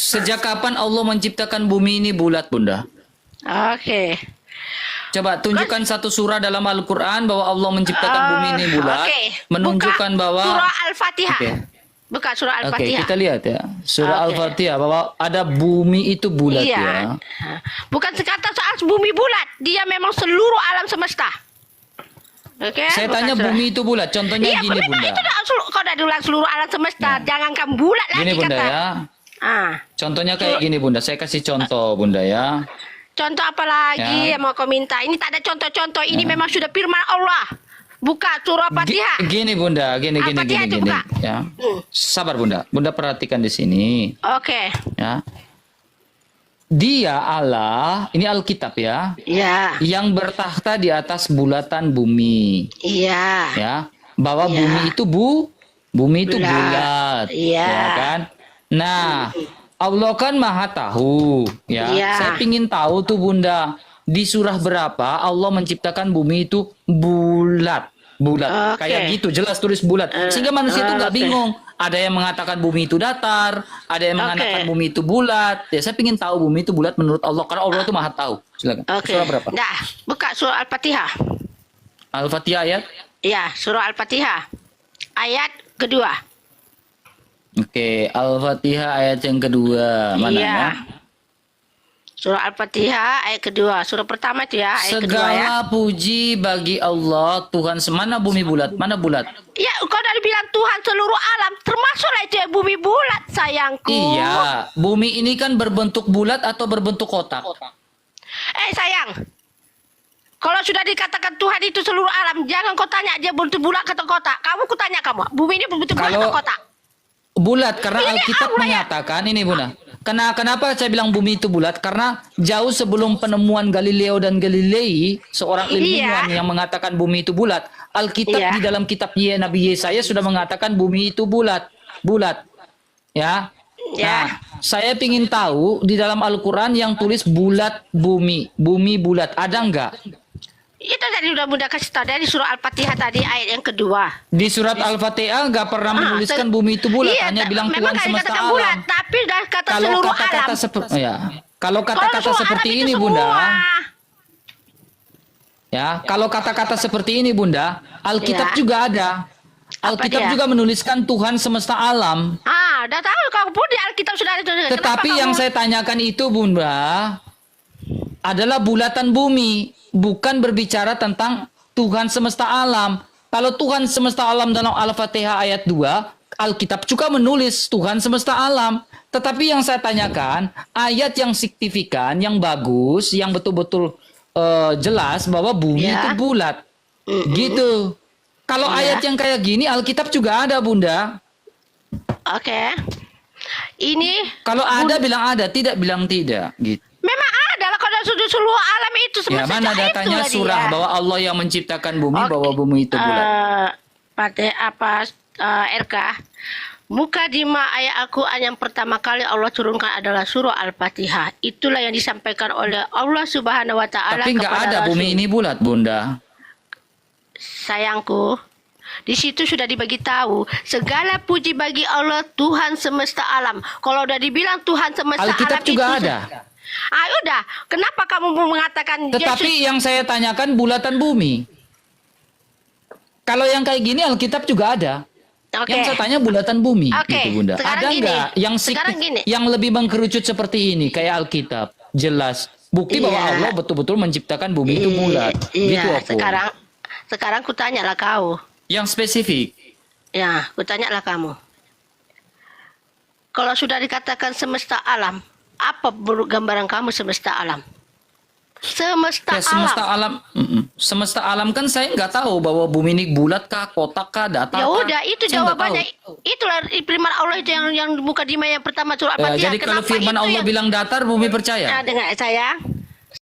Sejak kapan Allah menciptakan bumi ini bulat, Bunda? Oke. Coba tunjukkan satu surah dalam Al-Quran bahwa Allah menciptakan bumi ini bulat. Oke. Menunjukkan Buka bahwa... surah Al-Fatihah. Oke. Buka surah Oke, Al-Fatihah. kita lihat ya. Surah Oke. Al-Fatihah bahwa ada bumi itu bulat Iya. ya. Bukan sekata soal bumi bulat. Dia memang seluruh alam semesta. Oke. Saya bukan tanya surah. bumi itu bulat. Contohnya Iya, gini, memang Bunda. itu dah, kau dah diulang seluruh alam semesta. Jangankan bulat lagi Gini, Bunda kata. ya. Ah. Contohnya kayak gini, Bunda. Saya kasih contoh, Bunda ya. Contoh apa lagi Ya. yang mau kau minta? Ini tak ada contoh-contoh. Ini memang sudah firman Allah. Buka surah Fatihah. Gini, Bunda. Gini. Al-Fatihah itu buka. Ya. Sabar, Bunda. Bunda perhatikan di sini. Oke. Ya. Dia Allah, ini Alkitab ya, Iya. yang bertakhta di atas bulatan bumi. Iya. Ya. Bahwa Ya. bumi itu Bulat. bulat. Iya. Ya kan? Nah, Allah kan maha tahu. Ya. Iya. Saya pingin tahu tuh, Bunda. Di surah berapa Allah menciptakan bumi itu bulat. Bulat. Oke. Kayak gitu, jelas tulis bulat. Sehingga manusia itu nggak oke. bingung. Ada yang mengatakan bumi itu datar, ada yang mengatakan bumi itu bulat. Ya, saya pingin tahu bumi itu bulat menurut Allah, karena Allah itu maha tahu. Silakan. Oke. Surah berapa? Nah, buka surah Al-Fatihah. Al-Fatihah ayat. Iya, surah Al-Fatihah. Ayat kedua. Oke, Al-Fatihah ayat yang kedua. Mana Iya. ya? Surah Al-Fatihah ayat kedua. Surah pertama itu ya, ayat kedua ya. Segala puji bagi Allah Tuhan semana bumi bulat. Mana bulat? Ya, kau dari bilang Tuhan seluruh alam, termasuklah itu ya bumi bulat, sayangku. Iya, bumi ini kan berbentuk bulat atau berbentuk kotak? Sayang. Kalau sudah dikatakan Tuhan itu seluruh alam, jangan kau tanya dia bentuk bulat atau kotak. Kamu kutanya kamu, bumi ini bentuk bulat Kalau- atau kotak? Bulat, karena Ini Alkitab Allah ya. menyatakan ini, Bunda. Kenapa saya bilang bumi itu bulat? Karena jauh sebelum penemuan Galileo dan Galilei, seorang ilmuwan yang mengatakan bumi itu bulat, Alkitab Iya. di dalam kitab Nabi Yesaya sudah mengatakan bumi itu bulat. Bulat. Ya. Ya. Nah, saya ingin tahu di dalam Al-Quran yang tulis bulat bumi. Bumi bulat. Ada enggak? Itu tadi udah Bunda kasih tahu dari surah Al-Fatihah tadi ayat yang kedua. Di surat Al-Fatihah enggak pernah menuliskan bumi itu bulat. Iya, Hanya bilang memang Tuhan kali semesta katakan alam. bulat, tapi udah kata Kalau seluruh kata-kata alam. seperti ya, kalau Kalau kata-kata seluruh seperti alam ini, itu Bunda, semua. ya, kalau kata-kata seperti ini, Bunda, Alkitab Ya. juga ada. Alkitab dia? juga menuliskan Tuhan semesta alam. Udah tahu kau pun di Alkitab sudah ada. Tetapi yang saya tanyakan itu, Bunda, adalah bulatan bumi, bukan berbicara tentang Tuhan semesta alam. Kalau Tuhan semesta alam dalam Al-Fatihah ayat 2, Alkitab juga menulis Tuhan semesta alam. Tetapi yang saya tanyakan, ayat yang signifikan, yang bagus, yang betul-betul jelas bahwa bumi Ya. itu bulat. Gitu. Kalau ayat yang kayak gini, Alkitab juga ada, Bunda. Oke. Ini Kalau ada, bilang ada. Tidak, bilang tidak. Gitu. memang ada lah kalau sudah seluruh alam itu Ya, semesta mana datanya itulah surah dia. bahwa Allah yang menciptakan bumi, Oke. bahwa bumi itu bulat. Pada apa RK Mukadimah ayat Al-Quran yang pertama kali Allah turunkan adalah surah Al-Fatihah. Itulah yang disampaikan oleh Allah Subhanahu wa taala Tapi nggak kepada ada Rasul. bumi ini bulat, Bunda. Sayangku, di situ sudah dibagi tahu segala puji bagi Allah Tuhan semesta alam. Kalau udah dibilang Tuhan semesta Alkitab alam juga itu ada. Udah, kenapa kamu mengatakan Tetapi yang saya tanyakan bulatan bumi. Kalau yang kayak gini Alkitab juga ada. Oke. Yang saya tanya bulatan bumi, Oke, gitu, Bunda. sekarang Ada gini. nggak yang Sekarang gini. yang lebih mengkerucut seperti ini kayak Alkitab? Jelas. Bukti bahwa Iya. Allah betul-betul menciptakan bumi itu bulat. Gitu Iya, apa? sekarang ku tanyalah kau. Yang spesifik. Ya, ku tanyalah kamu. Kalau sudah dikatakan semesta alam, apa gambaran kamu semesta alam? Semesta Ya, semesta alam. alam, semesta alam kan saya nggak tahu bahwa bumi ini bulat kah, kotak kah, datar Ya kah. udah, itu Saya nggak jawabannya. tahu. Itulah firman Allah itu yang Mukadimah yang pertama surah Ya, Al-Fatihah. jadi kalau Kenapa firman itu Allah yang- bilang datar, bumi percaya. Nah, dengar saya.